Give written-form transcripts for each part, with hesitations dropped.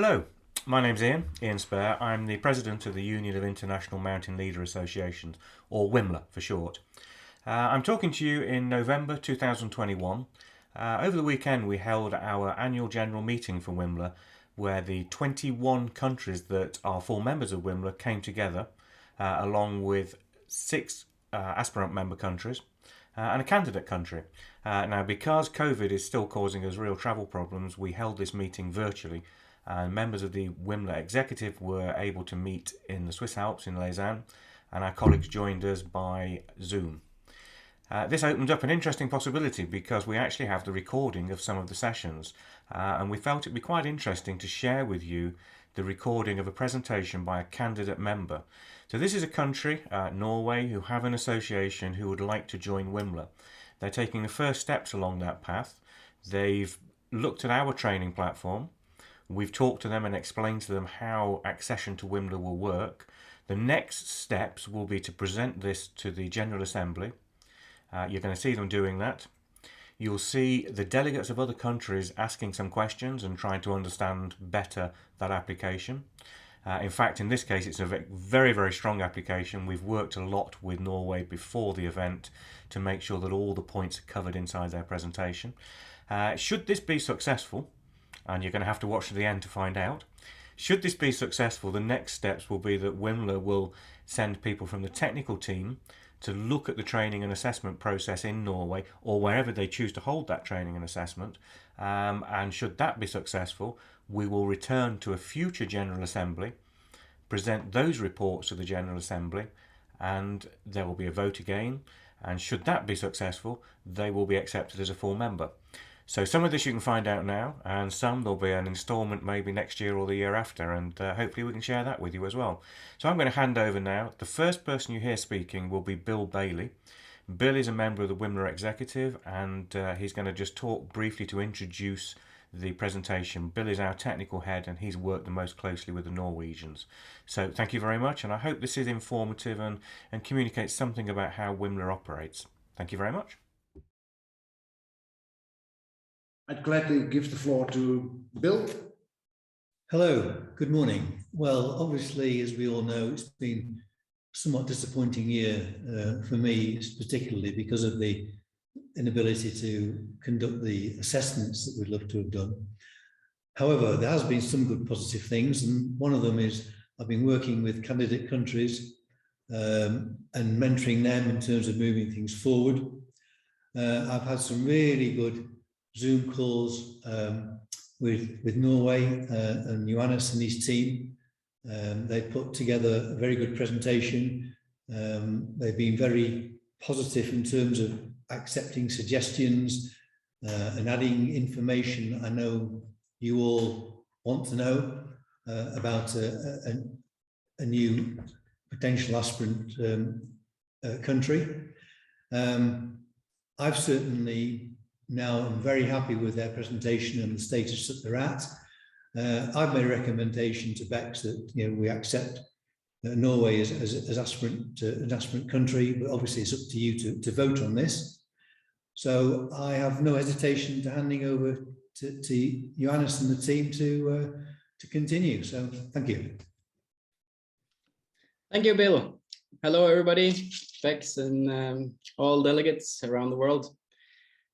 Hello, my name's Ian Spare. I'm the president of the Union of International Mountain Leader Associations, or WIMLA for short. I'm talking to you in November 2021. Over the weekend we held our annual general meeting for WIMLA, where the 21 countries that are full members of WIMLA came together, along with 6 aspirant member countries and a candidate country. Now, because COVID is still causing us real travel problems, we held this meeting virtually, and members of the WIMLA executive were able to meet in the Swiss Alps in Lausanne, and our colleagues joined us by Zoom. This opened up an interesting possibility because we actually have the recording of some of the sessions, and we felt it'd be quite interesting to share with you the recording of a presentation by a candidate member. So this is a country, Norway, who have an association who would like to join WIMLA. They're taking the first steps along that path. They've looked at our training platform. We've talked to them and explained to them how accession to WIMLA will work. The next steps will be to present this to the General Assembly. You're going to see them doing that. You'll see the delegates of other countries asking some questions and trying to understand better that application. In fact, in this case, it's a very, very strong application. We've worked a lot with Norway before the event to make sure that all the points are covered inside their presentation. Should this be successful, and you're going to have to watch to the end to find out, should this be successful, the next steps will be that WIMLA will send people from the technical team to look at the training and assessment process in Norway or wherever they choose to hold that training and assessment. And should that be successful, we will return to a future General Assembly, present those reports to the General Assembly, and there will be a vote again. And should that be successful, they will be accepted as a full member. So some of this you can find out now, and some there'll be an instalment maybe next year or the year after, and hopefully we can share that with you as well. So I'm going to hand over now. The first person you hear speaking will be Bill Bailey. Bill is a member of the WIMLA executive, and he's going to just talk briefly to introduce the presentation. Bill is our technical head, and he's worked the most closely with the Norwegians. So thank you very much, and I hope this is informative and communicates something about how WIMLA operates. Thank you very much. I'd gladly give the floor to Bill. Hello, good morning. Well, obviously, as we all know, it's been a somewhat disappointing year for me, particularly because of the inability to conduct the assessments that we'd love to have done. However, there has been some good positive things, and one of them is I've been working with candidate countries and mentoring them in terms of moving things forward. I've had some really good Zoom calls with Norway and Johannes and his team. They put together a very good presentation. They've been very positive in terms of accepting suggestions and adding information I know you all want to know about a new potential aspirant country. I've certainly now I'm very happy with their presentation and the status that they're at. I've made a recommendation to BEX that we accept Norway as an aspirant country, but obviously it's up to you to vote on this. So I have no hesitation to handing over to Johannes and the team to continue. So thank you. Thank you, Bill. Hello, everybody, BEX and all delegates around the world.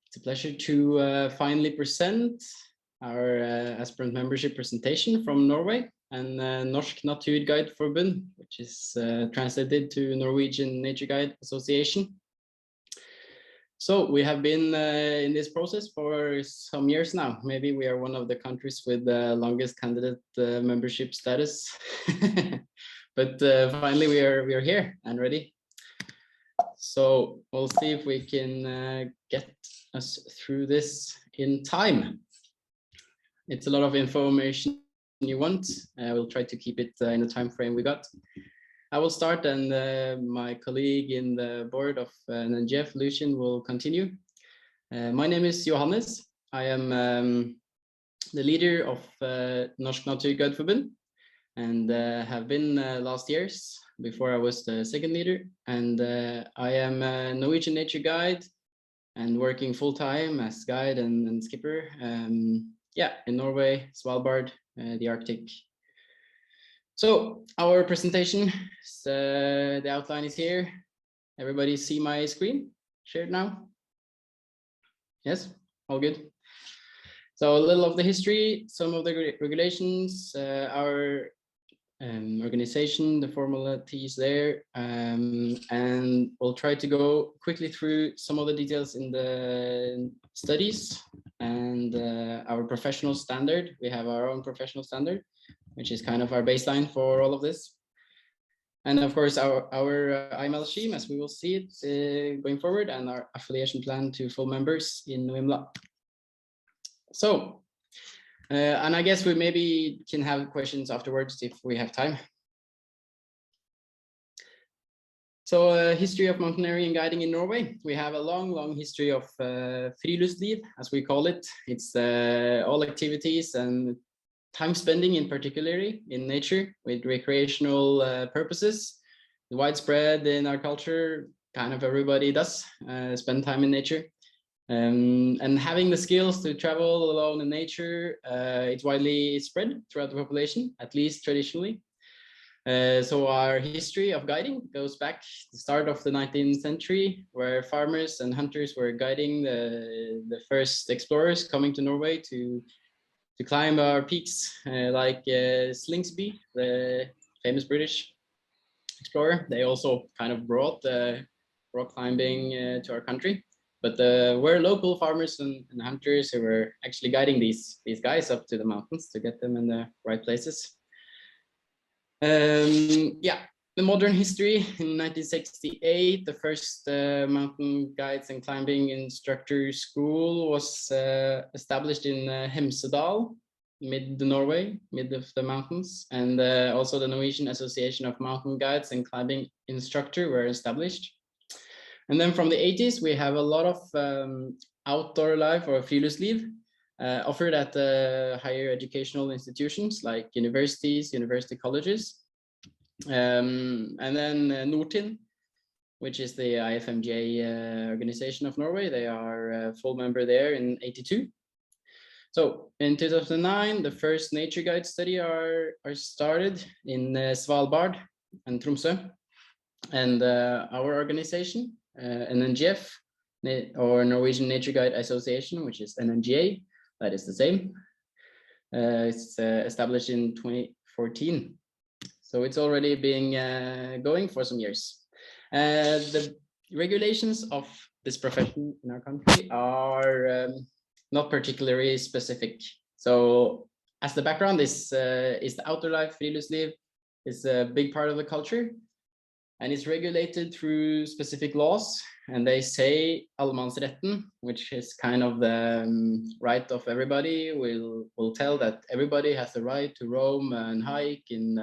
It's a pleasure to finally present our aspirant membership presentation from Norway and Norsk Naturguideforbund, which is translated to Norwegian Nature Guide Association. So we have been in this process for some years now. Maybe we are one of the countries with the longest candidate membership status. But finally we are here and ready. So we'll see if we can get us through this in time. It's a lot of information you want. We'll try to keep it in the time frame we got. I will start, and my colleague in the board of NNGF, Lucian, will continue. My name is Johannes. I am the leader of Norsk Naturguideforbund, and have been last years before I was the second leader. And I am a Norwegian nature guide and working full-time as guide and skipper. Yeah, in Norway, Svalbard, the Arctic. So our presentation, the outline is here. Everybody see my screen shared now? Yes, all good. So a little of the history, some of the regulations, our organization, the formalities there, and we'll try to go quickly through some of the details in the studies and our professional standard. We have our own professional standard, which is kind of our baseline for all of this. And of course, our IML scheme, as we will see it going forward, and our affiliation plan to full members in WIMLA. So, and I guess we maybe can have questions afterwards if we have time. So, history of mountaineering and guiding in Norway. We have a long history of friluftsliv, as we call it. It's all activities and time spending, in particularly in nature with recreational purposes. Widespread in our culture, kind of everybody does spend time in nature. And having the skills to travel alone in nature, it's widely spread throughout the population, at least traditionally. So our history of guiding goes back to the start of the 19th century, where farmers and hunters were guiding the first explorers coming to Norway to climb our peaks, like Slingsby, the famous British explorer. They also kind of brought rock climbing to our country. But we're local farmers and hunters who were actually guiding these guys up to the mountains to get them in the right places. Yeah, the modern history in 1968, the first mountain guides and climbing instructor school was established in Hemsedal, mid-Norway, mid of the mountains, and also the Norwegian Association of Mountain Guides and Climbing Instructor were established. And then from the 80s, we have a lot of outdoor life or friluftsliv offered at higher educational institutions like universities, university colleges. And then Nordtind, which is the IFMJ organization of Norway. They are a full member there in 82. So in 2009, the first nature guide study are started in Svalbard and Tromsø. And our organization, NNGF, or Norwegian Nature Guide Association, which is NNGA, that is the same. It's established in 2014. So it's already been going for some years. The regulations of this profession in our country are not particularly specific. So as the background is the outdoor life, friluftsliv is a big part of the culture. And it's regulated through specific laws, and they say allemannsretten, which is kind of the right of everybody, will tell that everybody has the right to roam and hike in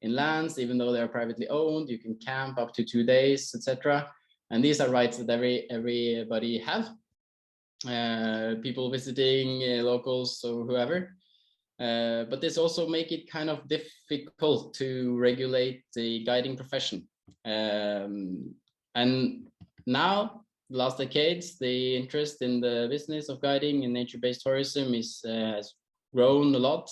lands, even though they are privately owned. You can camp up to 2 days, etc. And these are rights that everybody have. People visiting, locals, or whoever. But this also make it kind of difficult to regulate the guiding profession. And now, the last decades, the interest in the business of guiding and nature-based tourism has grown a lot,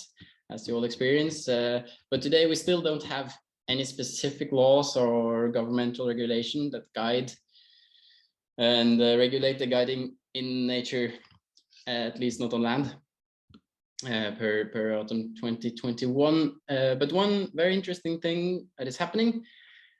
as you all experience. But today, we still don't have any specific laws or governmental regulation that guide and regulate the guiding in nature, at least not on land, per autumn 2021. But one very interesting thing that is happening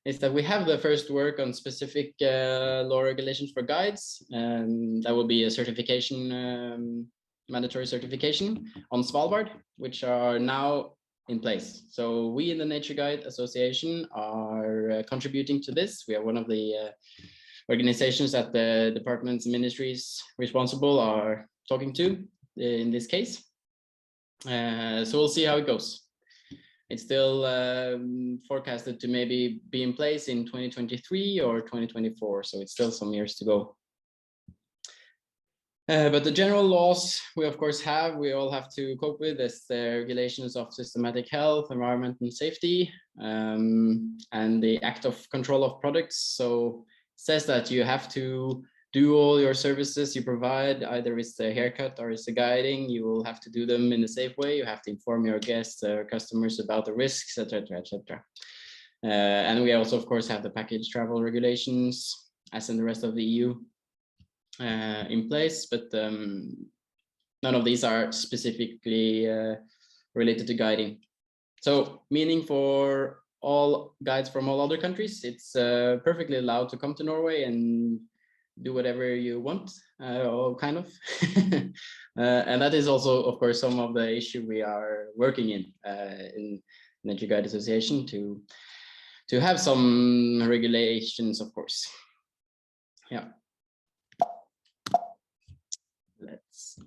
is that we have the first work on specific law regulations for guides, and that will be a certification, mandatory certification on Svalbard, which are now in place. So we in the Nature Guide Association are contributing to this. We are one of the organizations that the departments and ministries responsible are talking to in this case. So we'll see how it goes. It's still forecasted to maybe be in place in 2023 or 2024, so it's still some years to go. But the general laws we of course we all have to cope with is the regulations of systematic health, environment and safety, and the Act of Control of Products. So it says that you have to do all your services you provide, either it's the haircut or it's the guiding, you will have to do them in a safe way. You have to inform your guests or customers about the risks, etc., etc. And we also, of course, have the package travel regulations, as in the rest of the EU, in place, but none of these are specifically related to guiding. So, meaning for all guides from all other countries, it's perfectly allowed to come to Norway and do whatever you want, or kind of. And that is also, of course, some of the issue we are working in Nature Guide Association to have some regulations, of course. Yeah. Let's see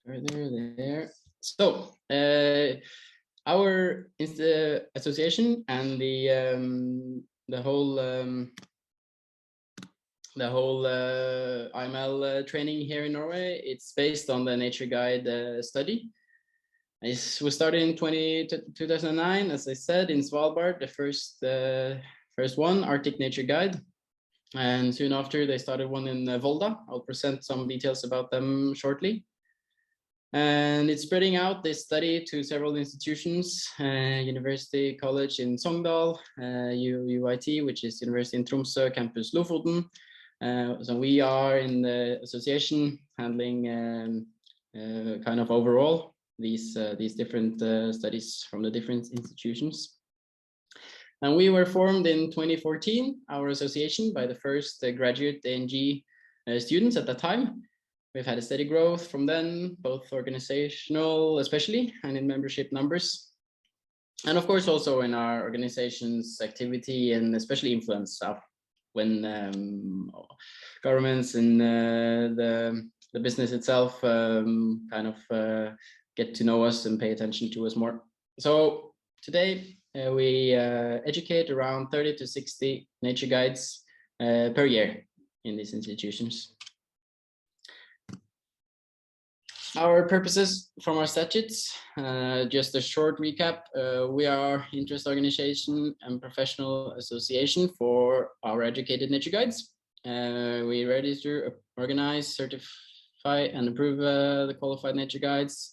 further there. So our association and the whole IML training here in Norway, it's based on the Nature Guide study. We started in 2009, as I said, in Svalbard, the first one, Arctic Nature Guide. And soon after, they started one in Volda. I'll present some details about them shortly. And it's spreading out this study to several institutions, University College in Sogndal, UiT, which is University in Tromsø, Campus Lofoten. So we are in the association handling kind of overall these different studies from the different institutions. And we were formed in 2014, our association, by the first graduate ANG students at that time. We've had a steady growth from then, both organizational especially, and in membership numbers. And of course, also in our organization's activity and especially influence of when governments and the business itself kind of get to know us and pay attention to us more. So today we educate around 30 to 60 nature guides per year in these institutions. Our purposes from our statutes, just a short recap. We are interest organization and professional association for our educated nature guides. We register, organize, certify, and approve the qualified nature guides.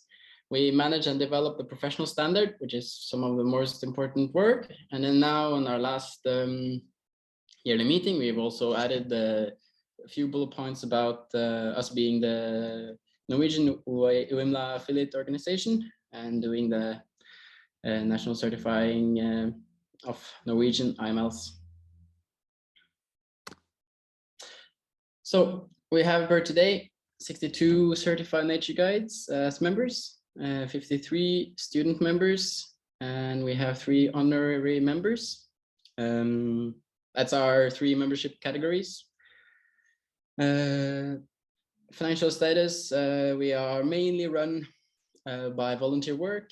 We manage and develop the professional standard, which is some of the most important work. And then now in our last yearly meeting, we've also added a few bullet points about us being the Norwegian UIMLA affiliate organization and doing the national certifying of Norwegian IMLs. So we have per today 62 certified nature guides as members, 53 student members, and we have 3 honorary members. That's our 3 membership categories. Financial status, we are mainly run by volunteer work,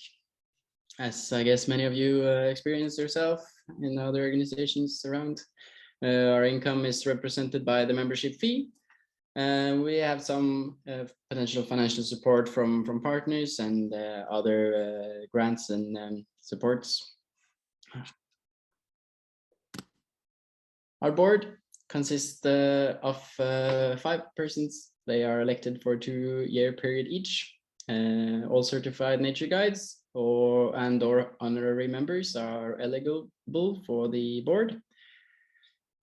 as I guess many of you experience yourself in other organizations around. Our income is represented by the membership fee. We have some potential financial support from partners and other grants and supports. Our board consists of 5 persons. They are elected for a 2-year period each. All certified nature guides or honorary members are eligible for the board.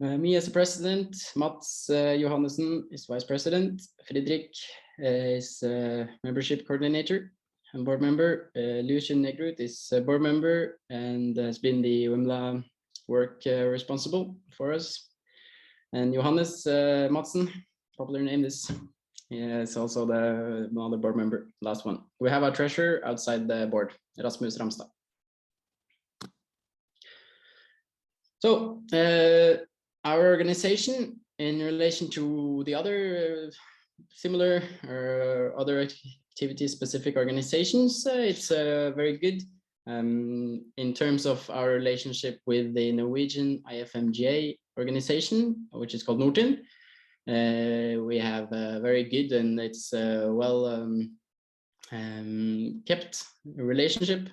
Me as a president, Mats Johannessen is vice president, Fredrik is membership coordinator and board member, Lucien Negrut is a board member and has been the UIMLA work responsible for us. And Johannes Madsen, popular name is, yeah, it's also another board member, last one. We have our treasurer outside the board, Rasmus Ramstad. So our organization in relation to the other similar or other activity specific organizations, it's very good in terms of our relationship with the Norwegian IFMGA organization, which is called Nortin. We have a very good and it's well kept relationship.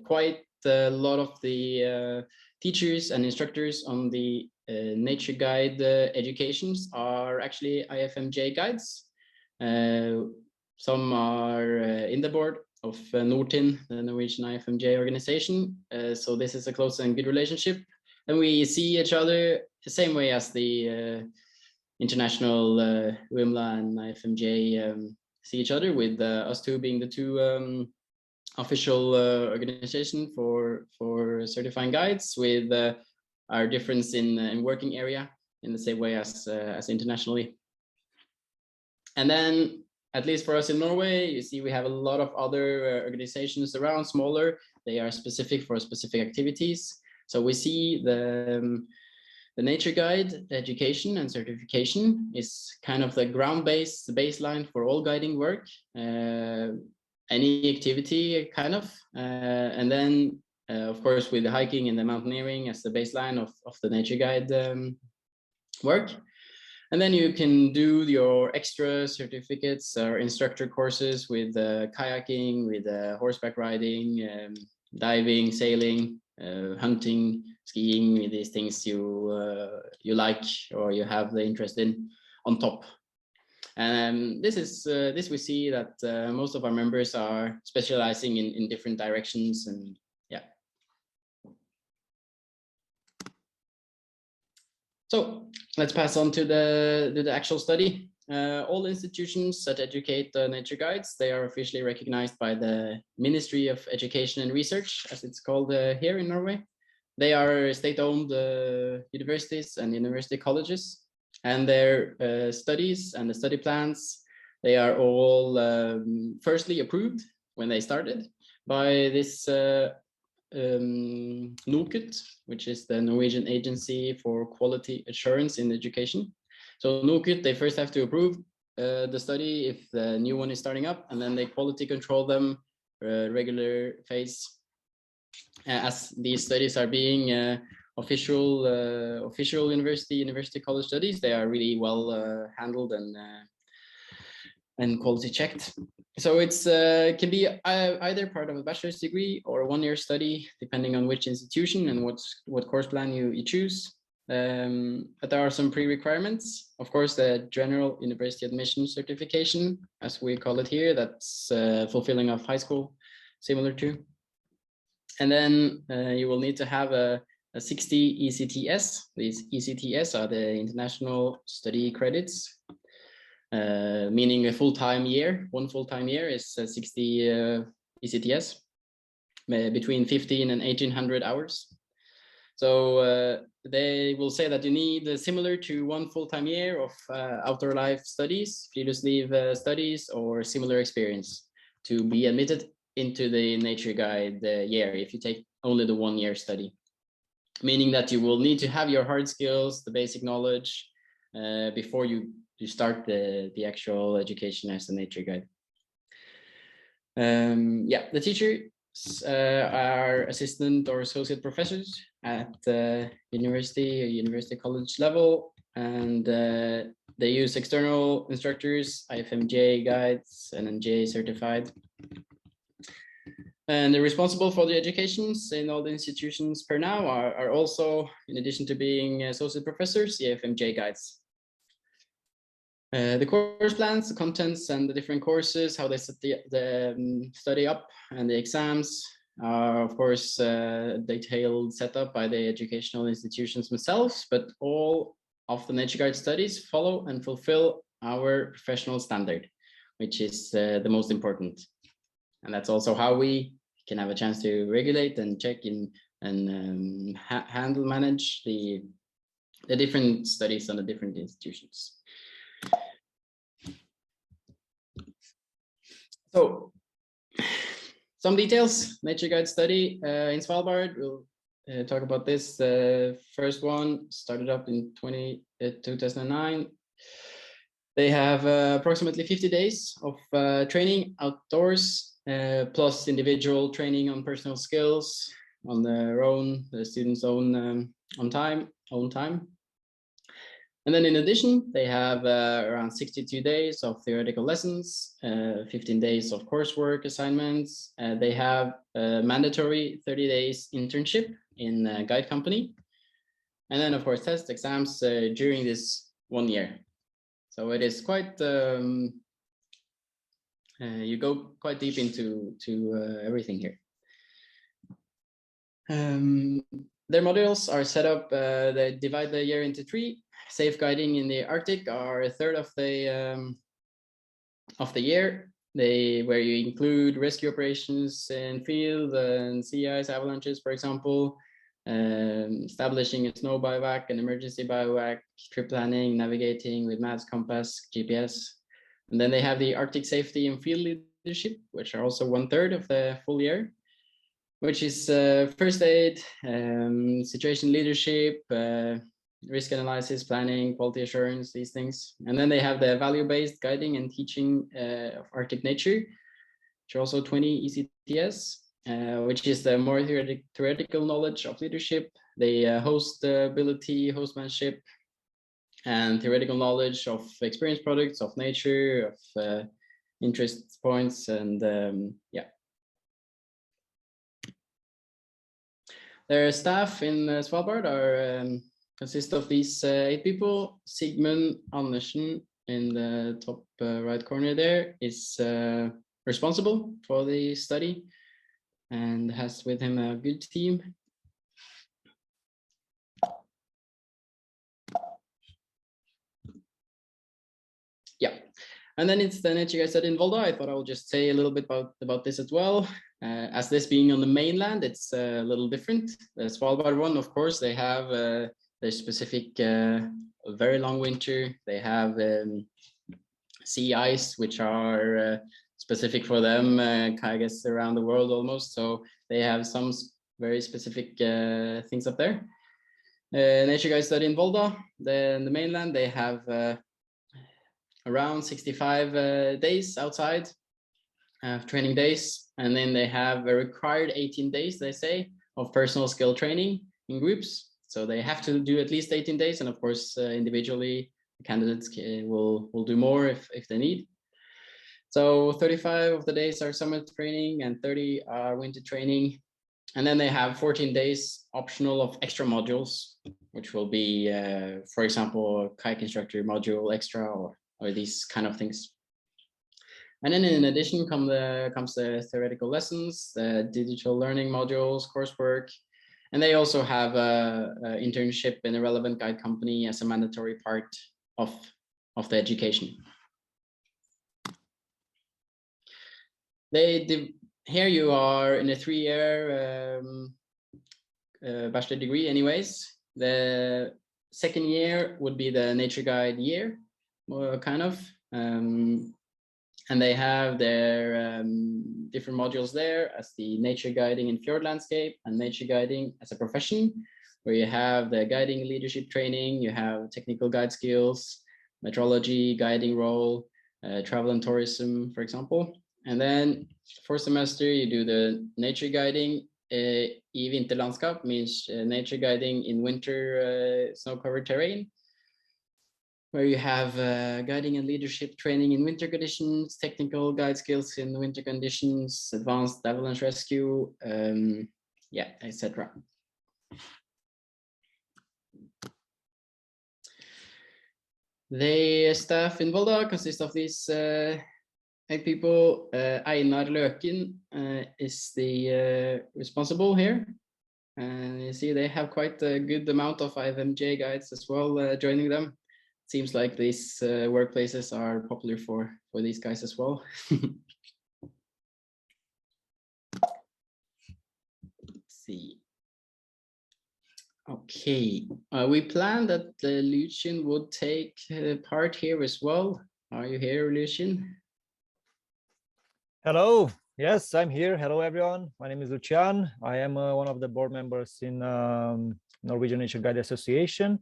Quite a lot of the teachers and instructors on the nature guide educations are actually IFMJ guides. Some are in the board of Nordtin, the Norwegian IFMJ organization. So this is a close and good relationship. And we see each other the same way as the international WIMLA and IFMJ see each other, with us two being the two official organization for certifying guides, with our difference in working area in the same way as internationally. And then, at least for us in Norway, you see we have a lot of other organizations around, smaller. They are specific for specific activities. So we see the nature guide, the education and certification is kind of the ground-based, the baseline for all guiding work, any activity kind of. And then, of course, with the hiking and the mountaineering as the baseline of the nature guide work. And then you can do your extra certificates or instructor courses with kayaking, with horseback riding, diving, sailing, hunting, skiing, these things you like or you have the interest in on top. And this we see that most of our members are specializing in different directions, and yeah. So let's pass on to the actual study. All institutions that educate nature guides, they are officially recognized by the Ministry of Education and Research, as it's called here in Norway. They are state-owned universities and university colleges, and their studies and the study plans, they are all firstly approved when they started by this NOKUT, which is the Norwegian Agency for Quality Assurance in Education. So NOKUT, they first have to approve the study if the new one is starting up, and then they quality control them regular phase. As these studies are being official university college studies, they are really well handled and quality checked. So it's can be either part of a bachelor's degree or a one-year study, depending on which institution and what course plan you choose. But there are some pre-requirements. Of course, the general university admission certification, as we call it here, that's fulfilling of high school, similar to. And then you will need to have a 60 ECTS. These ECTS are the international study credits, meaning a full-time year. One full-time year is 60 ECTS, between 15 and 1800 hours. So they will say that you need similar to one full-time year of outdoor life studies, Friluftsliv studies, or similar experience to be admitted into the nature guide year if you take only the 1 year study, meaning that you will need to have your hard skills, the basic knowledge before you start the actual education as a nature guide. Yeah, the teachers are assistant or associate professors at university or university college level, and they use external instructors, IFMJ guides, NNJ certified. And they're responsible for the educations in all the institutions per now are also, in addition to being associate professors, the IFMJ guides. The course plans, the contents, and the different courses, how they set the study up, and the exams are, of course, detailed setup by the educational institutions themselves, but all of the nature guide studies follow and fulfill our professional standard, which is the most important. And that's also how we can have a chance to regulate and check in and handle, manage the different studies on the different institutions. So some details, nature guide study in Svalbard. We'll talk about this. The first one started up in 2009. They have approximately 50 days of training outdoors, plus individual training on personal skills on their own, the students' own time. And then in addition, they have around 62 days of theoretical lessons, 15 days of coursework assignments. They have a mandatory 30 days internship in a guide company. and then of course test exams during this 1 year. So it is quite, you go quite deep into everything here. Their modules are set up, they divide the year into 3. Safeguarding in the Arctic are a third of the year. Where you include rescue operations in field and sea ice avalanches, for example, establishing a snow bivouac, an emergency bivouac, trip planning, navigating with maps, compass, GPS. And then they have the Arctic safety and field leadership, which are also 1/3 of the full year, which is first aid, situation leadership, risk analysis, planning, quality assurance, these things. And then they have the value-based guiding and teaching of Arctic nature, which are also 20 ECTS, which is the more theoretical knowledge of leadership. They host ability, hostmanship, and theoretical knowledge of experience products, of nature, of interest points, and yeah. Their staff in Svalbard are consist of these 8 people. Sigmund Andersen in the top right corner there is responsible for the study and has with him a good team. Yeah, and then it's the nature guide study in Volda. I thought I will just say a little bit about this as well. As this being on the mainland, it's a little different. The Svalbard one, of course, they have their specific very long winter. They have sea ice, which are specific for them, I guess, around the world almost. So they have some very specific things up there. Nature guide study in Volda. In the mainland, they have around 65 days outside training days, and then they have a required 18 days, they say, of personal skill training in groups. So they have to do at least 18 days, and of course individually candidates will do more if they need. So 35 of the days are summer training and 30 are winter training, and then they have 14 days optional of extra modules, which will be for example a kayak instructor module extra or these kind of things. And then in addition comes the theoretical lessons, the digital learning modules, coursework, and they also have an internship in a relevant guide company as a mandatory part of the education. Here you are in a 3-year bachelor degree anyways. The second year would be the nature guide year, kind of. And they have their different modules there as the nature guiding in fjord landscape and nature guiding as a profession, where you have the guiding leadership training, you have technical guide skills, metrology, guiding role, travel and tourism, for example. And then for semester, you do the nature guiding i vinterlandskap, means nature guiding in winter snow-covered terrain, where you have guiding and leadership training in winter conditions, technical guide skills in winter conditions, advanced avalanche rescue, yeah, etc. The staff in Volda consists of these 8 people. Einar Løken is the responsible here. And you see they have quite a good amount of IFMJ guides as well joining them. Seems like these workplaces are popular for these guys as well. Let's see. Okay, we planned that Lucian would take part here as well. Are you here, Lucian? Hello. Yes, I'm here. Hello, everyone. My name is Lucian. I am one of the board members in Norwegian Nature Guide Association.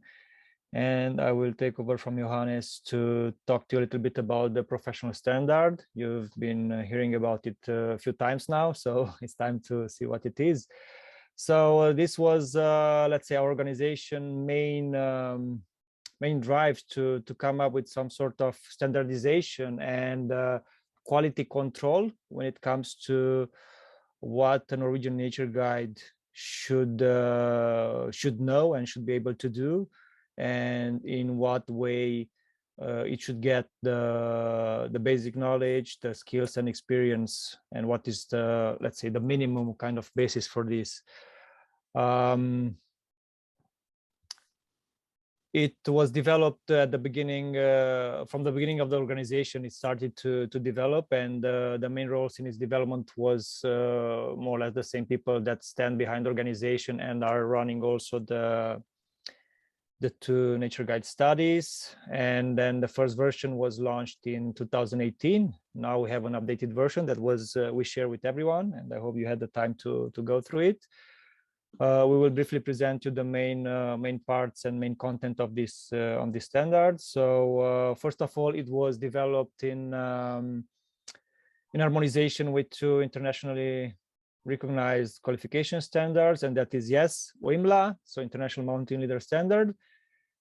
And I will take over from Johannes to talk to you a little bit about the professional standard. You've been hearing about it a few times now, so it's time to see what it is. So this was, let's say, our organization main drive to come up with some sort of standardization and quality control when it comes to what the Norwegian Nature Guide should know and should be able to do, and in what way it should get the basic knowledge, the skills and experience, and what is the, let's say, the minimum kind of basis for this. It was developed at the beginning, from the beginning of the organization. It started to develop, and the main roles in its development was more or less the same people that stand behind the organization and are running also the two nature guide studies. And then the first version was launched in 2018. Now we have an updated version that was we share with everyone, and I hope you had the time to go through it. We will briefly present you the main parts and main content of this on this standard. So first of all, it was developed in harmonization with two internationally recognized qualification standards, and that is OIMLA, so International Mountain Leader Standard,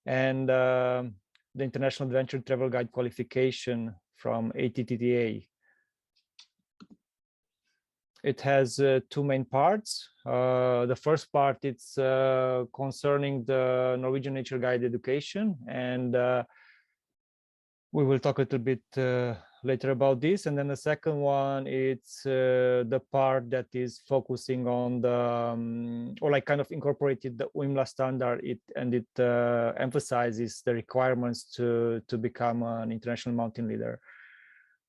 and the International Adventure Travel Guide qualification from ATTTA. It has two main parts. The first part, it's concerning the Norwegian Nature Guide education, and we will talk a little bit later about this. And then the second one, it's the part that is focusing on the, or like kind of incorporated the OIMLA standard, and it emphasizes the requirements to become an international mountain leader.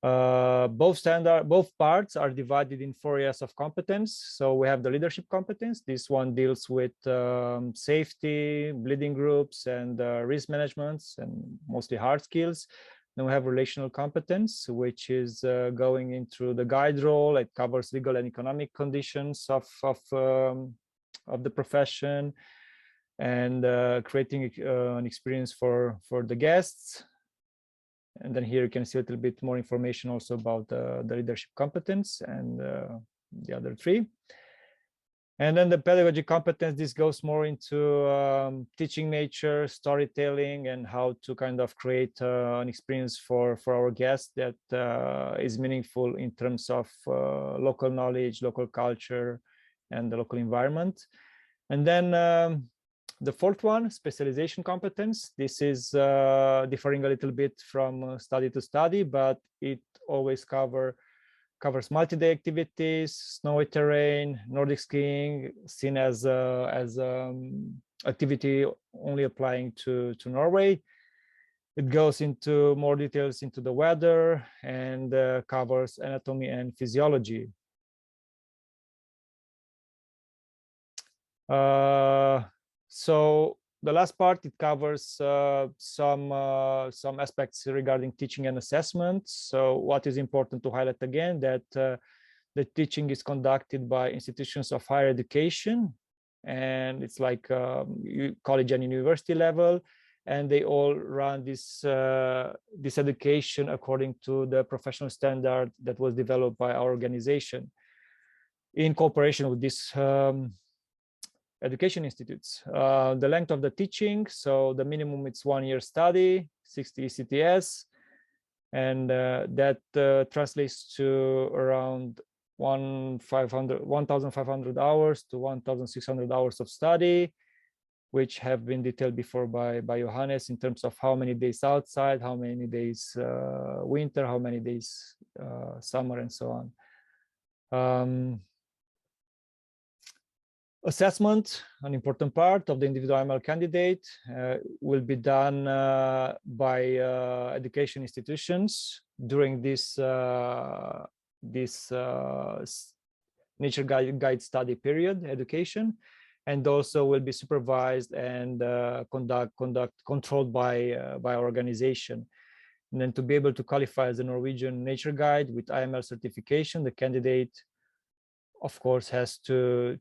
Both parts are divided in 4 areas of competence. So we have the leadership competence. This one deals with safety, bleeding groups, and risk management, and mostly hard skills. Then we have relational competence, which is going into the guide role. It covers legal and economic conditions of the profession, and creating an experience for the guests. And then here you can see a little bit more information also about the leadership competence and the other three. And then the pedagogy competence, this goes more into teaching nature, storytelling, and how to kind of create an experience for our guests that is meaningful in terms of local knowledge, local culture, and the local environment. And then the fourth one, specialization competence. This is differing a little bit from study to study, but it always covers multi-day activities, snowy terrain, Nordic skiing, seen as activity only applying to Norway. It goes into more details into the weather, and covers anatomy and physiology. So the last part, it covers some aspects regarding teaching and assessment. So what is important to highlight again, that the teaching is conducted by institutions of higher education, and it's like college and university level, and they all run this education according to the professional standard that was developed by our organization in cooperation with this education institutes. The length of the teaching, so the minimum it's 1 year study, 60 ECTS, and that translates to around 1,500 hours to 1,600 hours of study, which have been detailed before by Johannes in terms of how many days outside, how many days winter, how many days summer, and so on. Assessment, an important part of the individual IML candidate, will be done by education institutions during this nature guide study period education, and also will be supervised and controlled by our organization. And then to be able to qualify as a Norwegian nature guide with IML certification, the candidate, of course, has to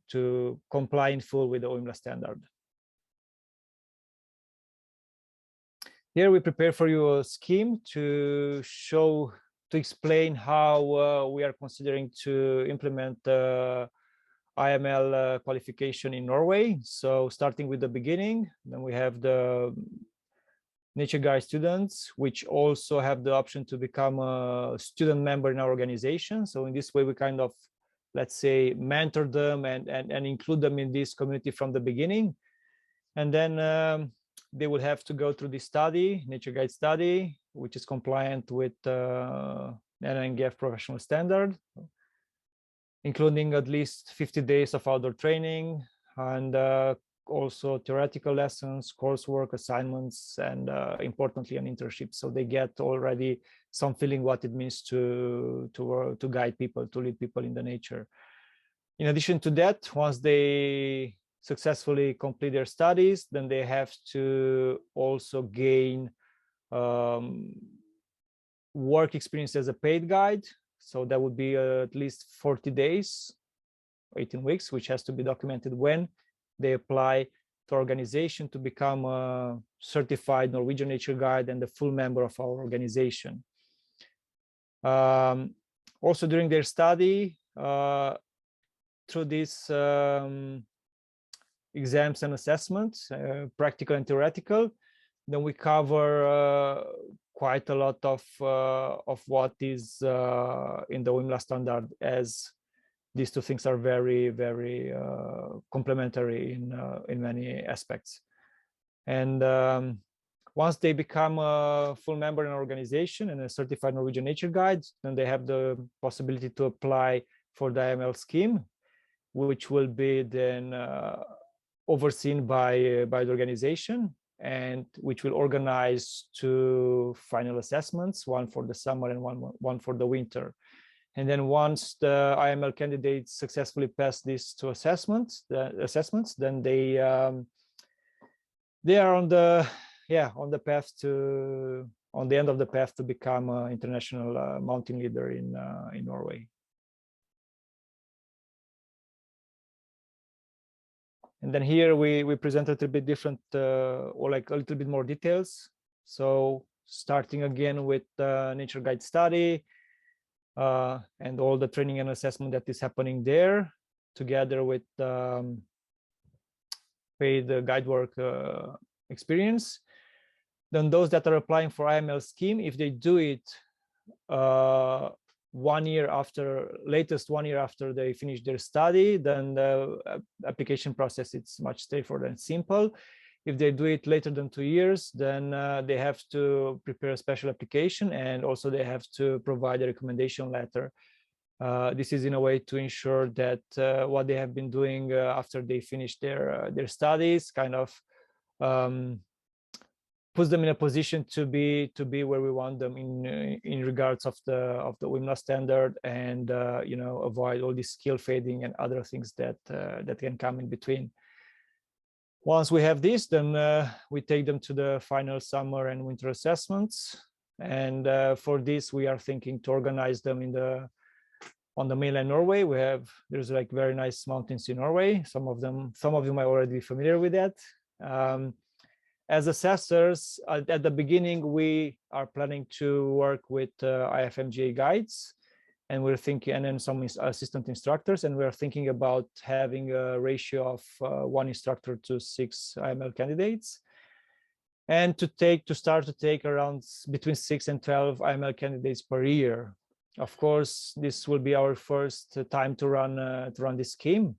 comply in full with the OIMLA standard. Here we prepare for you a scheme to explain how we are considering to implement IML qualification in Norway. So starting with the beginning, then we have the nature guide students, which also have the option to become a student member in our organization. So in this way, we kind of let's say, mentor them and include them in this community from the beginning. And then they will have to go through this study, nature guide study, which is compliant with NNGF professional standard, including at least 50 days of outdoor training and also theoretical lessons, coursework, assignments, and importantly, an internship. So they get already some feeling what it means to guide people, to lead people in the nature. In addition to that, once they successfully complete their studies, then they have to also gain work experience as a paid guide. So that would be at least 40 days, 18 weeks, which has to be documented when they apply to organization to become a certified Norwegian nature guide and a full member of our organization. Also during their study, through these exams and assessments, practical and theoretical, then we cover quite a lot of what is in the WIMLA standard, as these two things are very, very complementary in many aspects. And once they become a full member in an organization and a certified Norwegian nature guide, then they have the possibility to apply for the IML scheme, which will be then overseen by the organization, and which will organize two final assessments, one for the summer and one for the winter. And then once the IML candidates successfully pass these two assessments, then they are on the path to, on the end of the path to become an international mountain leader in Norway. And then here we present a little bit different, or like a little bit more details. So starting again with nature guide study and all the training and assessment that is happening there, together with paid guide work experience. Then those that are applying for IML scheme, if they do it 1 year after, latest 1 year after they finish their study, then the application process is much straightforward and simple. If they do it later than 2 years, then they have to prepare a special application, and also they have to provide a recommendation letter. This is in a way to ensure that what they have been doing after they finish their studies kind of puts them in a position to be where we want them in regards of the WIMLA standard, and you know, avoid all this skill fading and other things that that can come in between. Once we have this, then we take them to the final summer and winter assessments, and for this we are thinking to organize them on the mainland Norway. There's like very nice mountains in Norway. Some of you might already be familiar with that. As assessors, at the beginning, we are planning to work with IFMGA guides, and we're thinking, and then some assistant instructors, and we're thinking about having a ratio of 1 instructor to 6 IML candidates, and to start to take around between 6 and 12 IML candidates per year. Of course, this will be our first time to run this scheme.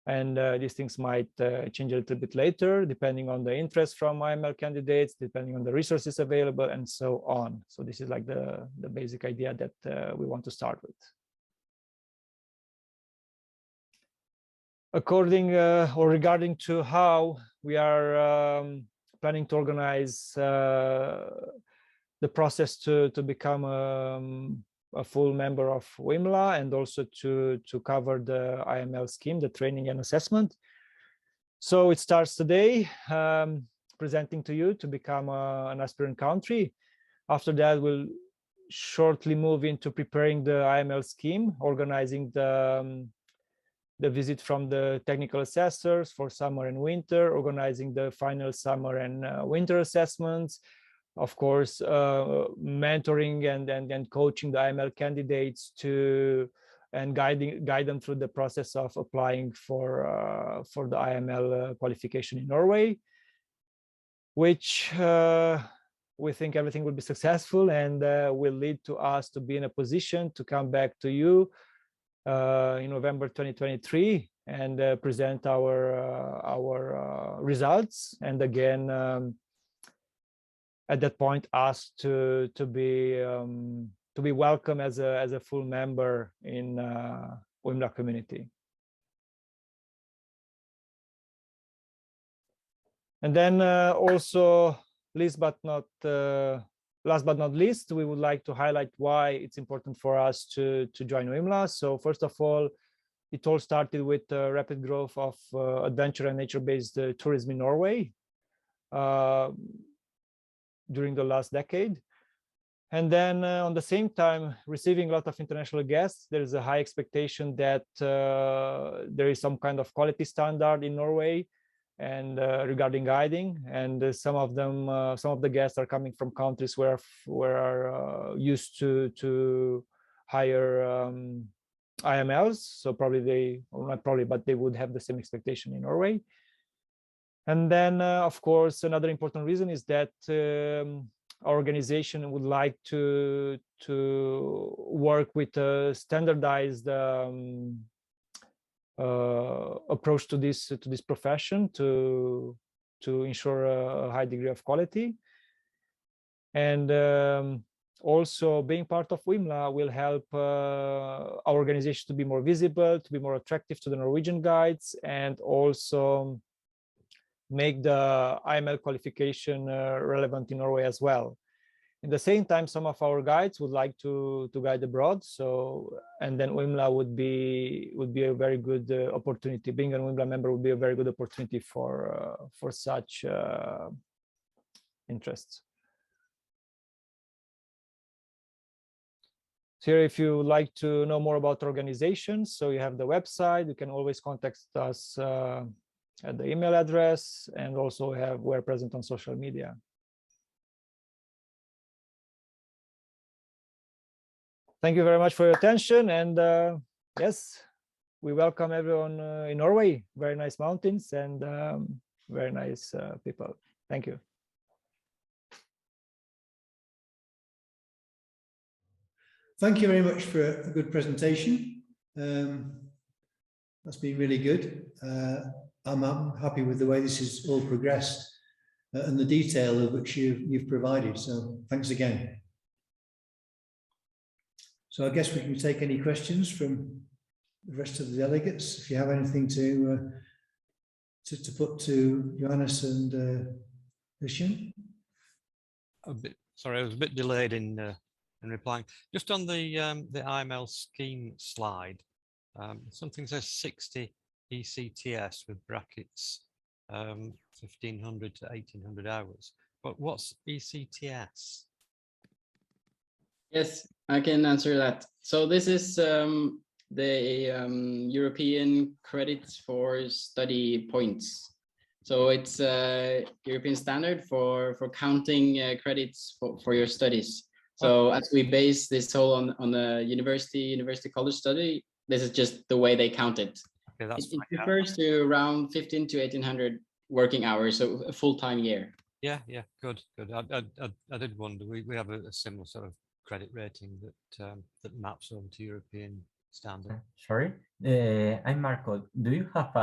And these things might change a little bit later, depending on the interest from IML candidates, depending on the resources available, and so on. So this is like the basic idea that we want to start with. According or regarding to how we are planning to organize the process to become a full member of WIMLA, and also to cover the IML scheme, the training and assessment. So it starts today, presenting to you to become an aspirant country. After that, we'll shortly move into preparing the IML scheme, organizing the visit from the technical assessors for summer and winter, organizing the final summer and winter assessments, of course, mentoring and coaching the IML candidates and guide them through the process of applying for the IML qualification in Norway, which we think everything will be successful and will lead to us to be in a position to come back to you in November 2023 and present our results. And again, at that point, asked to be welcome as a full member in WIMLA community. And then also, last but not least, we would like to highlight why it's important for us to join WIMLA. So first of all, it all started with rapid growth of adventure and nature-based tourism in Norway during the last decade. And then on the same time, receiving a lot of international guests, there is a high expectation that there is some kind of quality standard in Norway and regarding guiding, and some of the guests are coming from countries where are used to higher IMLs, so probably but they would have the same expectation in Norway. And then of course another important reason is that our organization would like to work with a standardized approach to this profession to ensure a high degree of quality. And also being part of WIMLA will help our organization to be more visible, to be more attractive to the Norwegian guides, and also make the IML qualification relevant in Norway as well. At the same time, some of our guides would like to guide abroad, and then WIMLA would be a very good opportunity. Being a WIMLA member would be a very good opportunity for such interests. So here, if you would like to know more about organizations, so you have the website. You can always contact us at the email address, and also we're present on social media. Thank you very much for your attention, and yes, we welcome everyone in Norway. Very nice mountains and very nice people. Thank you. Thank you very much for a good presentation. That's been really good. I'm happy with the way this has all progressed and the detail of which you've provided. So thanks again. So I guess we can take any questions from the rest of the delegates. If you have anything to put to Johannes and Lucian. Sorry, I was a bit delayed in replying. Just on the IML scheme slide, something says 60 ECTS with brackets 1,500 to 1,800 hours. But what's ECTS? Yes, I can answer that. So this is the European credits for study points. So it's a European standard for counting credits for your studies. So as we base this whole on the university college study, this is just the way they count it. Okay, that's it refers to around 1,500 to 1,800 working hours, so a full-time year. Yeah, good. I did wonder. We have a similar sort of credit rating that maps over to European standard. Sorry, I'm Marco. Do you have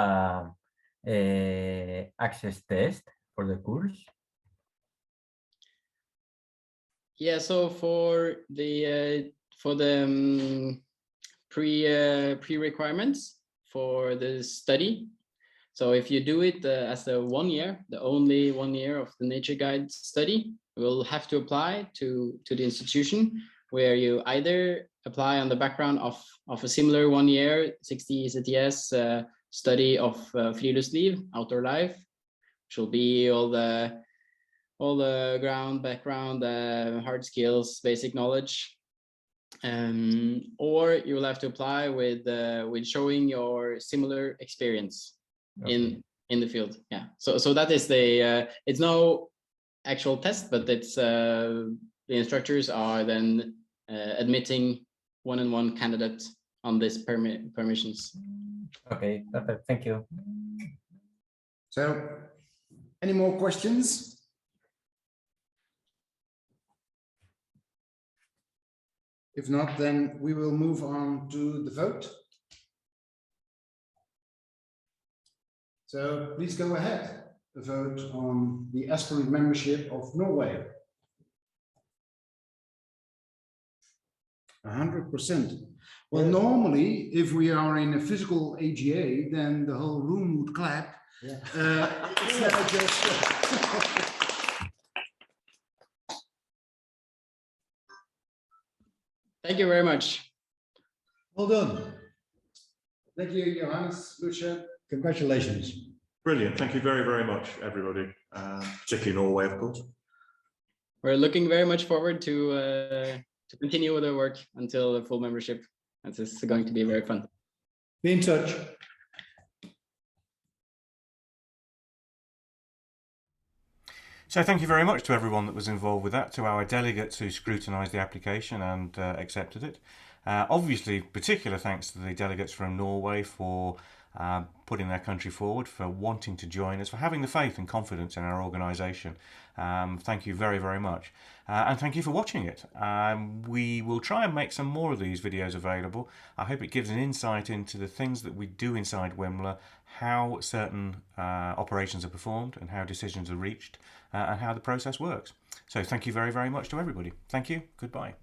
a access test for the course? Yeah, so for the pre-requirements for the study, so if you do it as the 1 year, the only 1 year of the nature guide study, you will have to apply to the institution, where you either apply on the background of a similar 1 year 60 ECTS study of friluftsliv, outdoor life, which will be all the background, hard skills, basic knowledge, or you will have to apply with showing your similar experience in the field. Yeah, so that is the it's no actual test, but it's the instructors are then admitting one-on-one candidate on this permissions. Okay, perfect. Thank you. So, any more questions? If not, then we will move on to the vote. So please go ahead, vote on the Aspirant membership of Norway. 100%. Well, normally, if we are in a physical AGA, then the whole room would clap. Yeah. It's now just. Thank you very much. Well done. Thank you, Johannes, Lucia. Congratulations. Brilliant. Thank you very, very much, everybody. Particularly Norway, of course. We're looking very much forward to continue with our work until the full membership. This is going to be very fun. Be in touch. So thank you very much to everyone that was involved with that, to our delegates who scrutinised the application and accepted it. Obviously, particular thanks to the delegates from Norway for putting their country forward, for wanting to join us, for having the faith and confidence in our organisation. Thank you very, very much. And thank you for watching it. We will try and make some more of these videos available. I hope it gives an insight into the things that we do inside WIMLA, how certain operations are performed and how decisions are reached, and how the process works. So thank you very, very much to everybody. Thank you. Goodbye.